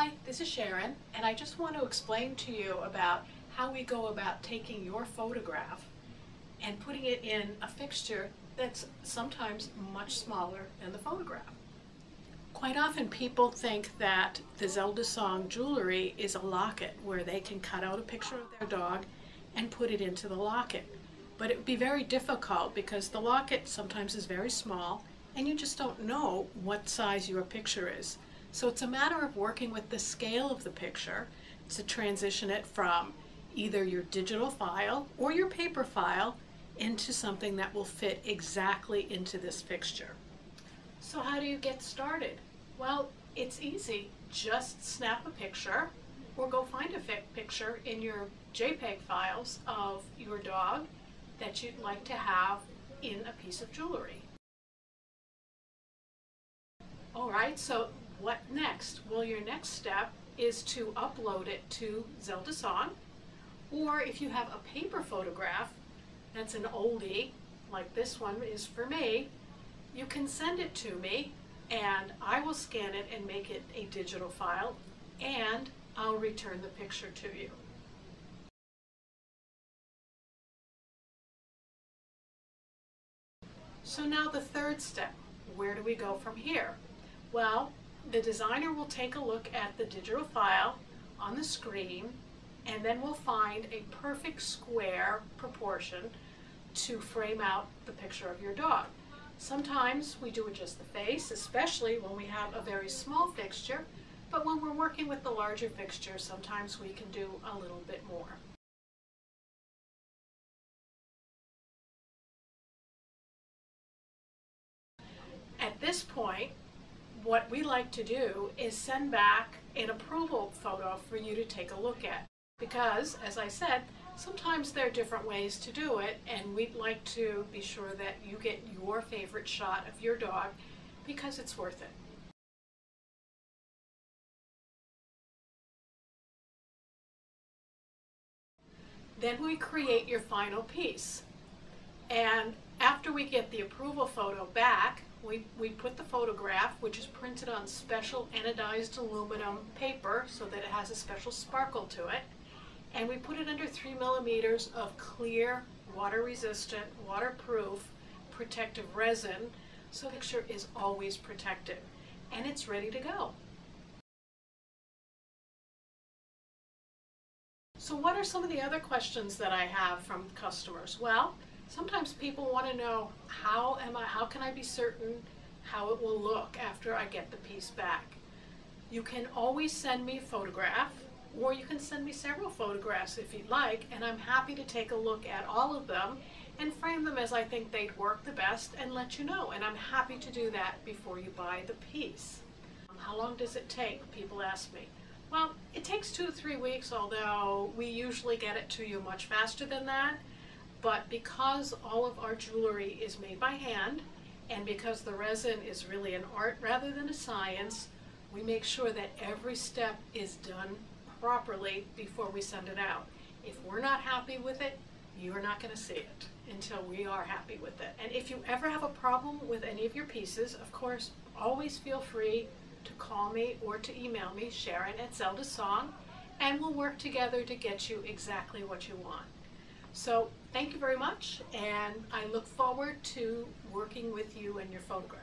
Hi, this is Sharon, and I just want to explain to you about how we go about taking your photograph and putting it in a fixture that's sometimes much smaller than the photograph. Quite often people think that the Zelda song jewelry is a locket where they can cut out a picture of their dog and put it into the locket. But it would be very difficult because the locket sometimes is very small and you just don't know what size your picture is. So it's a matter of working with the scale of the picture to transition it from either your digital file or your paper file into something that will fit exactly into this fixture. So how do you get started? Well, it's easy. Just snap a picture or go find a picture in your JPEG files of your dog that you'd like to have in a piece of jewelry. Alright, so what next? Well, your next step is to upload it to Zelda Song, or if you have a paper photograph that's an oldie, like this one is for me, you can send it to me and I will scan it and make it a digital file, and I'll return the picture to you. So now the third step, where do we go from here? Well, the designer will take a look at the digital file on the screen, and then we'll find a perfect square proportion to frame out the picture of your dog. Sometimes we do just the face, especially when we have a very small fixture, but when we're working with the larger fixture, sometimes we can do a little bit more. At this point, what we like to do is send back an approval photo for you to take a look at. Because, as I said, sometimes there are different ways to do it, and we'd like to be sure that you get your favorite shot of your dog because it's worth it. Then we create your final piece. And after we get the approval photo back, we put the photograph, which is printed on special anodized aluminum paper so that it has a special sparkle to it, and we put it under 3 millimeters of clear, water-resistant, waterproof, protective resin, so the picture is always protected, and it's ready to go. So what are some of the other questions that I have from customers? Well, sometimes people want to know how can I be certain how it will look after I get the piece back. You can always send me a photograph, or you can send me several photographs if you'd like, and I'm happy to take a look at all of them and frame them as I think they'd work the best and let you know. And I'm happy to do that before you buy the piece. How long does it take? People ask me. Well, it takes 2 to 3 weeks, although we usually get it to you much faster than that. But because all of our jewelry is made by hand, and because the resin is really an art rather than a science, we make sure that every step is done properly before we send it out. If we're not happy with it, you're not going to see it until we are happy with it. And if you ever have a problem with any of your pieces, of course, always feel free to call me or to email me, Sharon@ZeldaSong, and we'll work together to get you exactly what you want. So thank you very much, and I look forward to working with you and your photograph.